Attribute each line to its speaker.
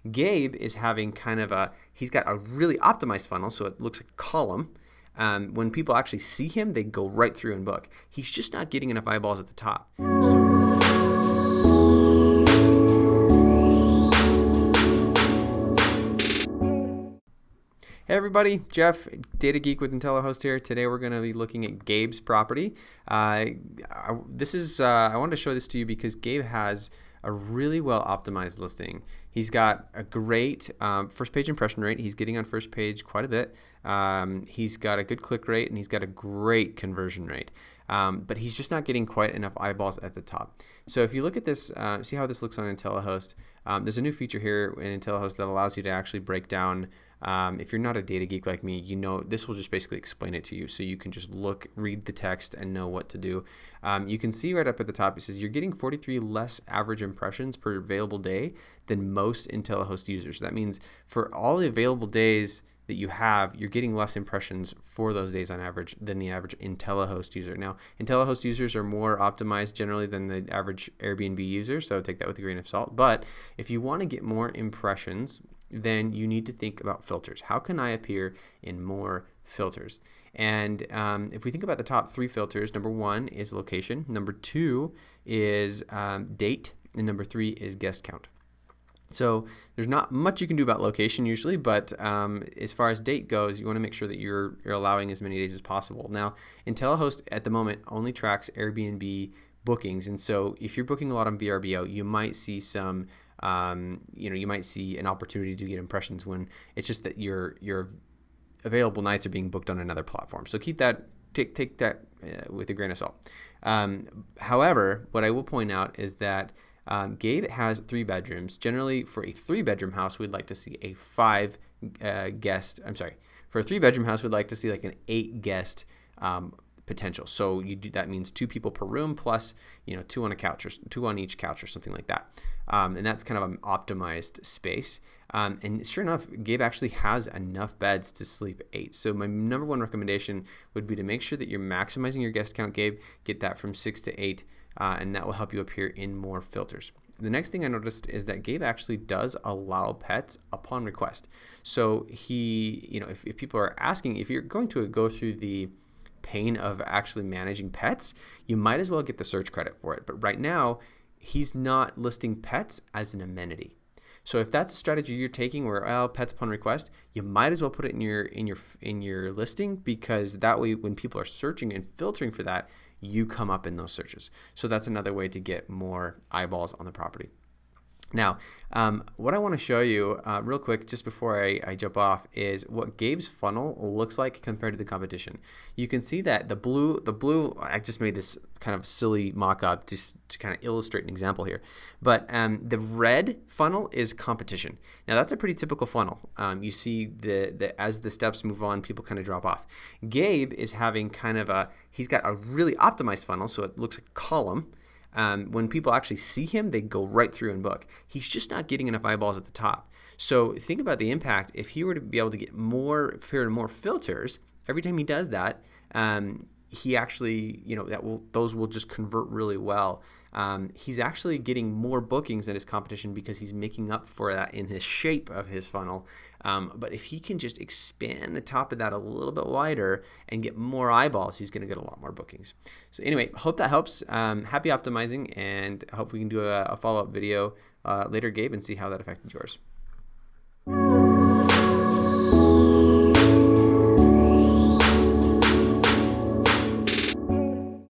Speaker 1: Gabe is having he's got a really optimized funnel, so it looks like a column. When people actually see him, they go right through and book. He's just not getting enough eyeballs at the top. Hey everybody, Jeff, Data Geek with IntelliHost here. Today we're going to be looking at Gabe's property. I wanted to show this to you because Gabe has a really well optimized listing. He's got a great first page impression rate. He's getting on first page quite a bit. He's got a good click rate and he's got a great conversion rate. But he's just not getting quite enough eyeballs at the top. So if you look at this, see how this looks on IntelliHost. There's a new feature here in IntelliHost that allows you to actually break down. If you're not a data geek like me, you know this will just basically explain it to you, so you can just read the text and know what to do. You can see right up at the top it says you're getting 43 less average impressions per available day than most IntelliHost users. That means for all the available days that you have, you're getting less impressions for those days on average than the average IntelliHost user. Now, IntelliHost users are more optimized generally than the average Airbnb user, so take that with a grain of salt. But if you want to get more impressions, then you need to think about filters. How can I appear in more filters? And if we think about the top three filters, number one is location, number two is date, and number three is guest count. So there's not much you can do about location usually, but as far as date goes, you want to make sure that you're allowing as many days as possible. Now, IntelliHost at the moment only tracks Airbnb bookings, and so if you're booking a lot on VRBO, you might see some you might see an opportunity to get impressions when it's just that your available nights are being booked on another platform. So take that with a grain of salt. However, what I will point out is that Gabe has 3 bedrooms. Generally, for a 3-bedroom house, we'd like to see a 5-guest. For a 3-bedroom house, we'd like to see like an 8-guest potential. So that means 2 people per room plus 2 on a couch or 2 on each couch or something like that. And that's kind of an optimized space. And sure enough, Gabe actually has enough beds to sleep 8. So my number one recommendation would be to make sure that you're maximizing your guest count, Gabe. Get that from 6 to 8, and that will help you appear in more filters. The next thing I noticed is that Gabe actually does allow pets upon request. So he, if people are asking, if you're going to go through the pain of actually managing pets, you might as well get the search credit for it. But right now, he's not listing pets as an amenity. So if that's a strategy you're taking where pets upon request, you might as well put it in your listing, because that way when people are searching and filtering for that, you come up in those searches. So that's another way to get more eyeballs on the property. Now, what I want to show you real quick just before I jump off is what Gabe's funnel looks like compared to the competition. You can see that the blue, I just made this kind of silly mock-up just to kind of illustrate an example here. But the red funnel is competition. Now, that's a pretty typical funnel. You see as the steps move on, people kind of drop off. Gabe is having he's got a really optimized funnel, so it looks like a column. When people actually see him, they go right through and book. He's just not getting enough eyeballs at the top. So think about the impact. If he were to be able to get more filters, every time he does that, he actually, those will just convert really well. He's actually getting more bookings than his competition because he's making up for that in his shape of his funnel. But if he can just expand the top of that a little bit wider and get more eyeballs, he's going to get a lot more bookings. So anyway, hope that helps. Happy optimizing, and I hope we can do a follow-up video later, Gabe, and see how that affected yours.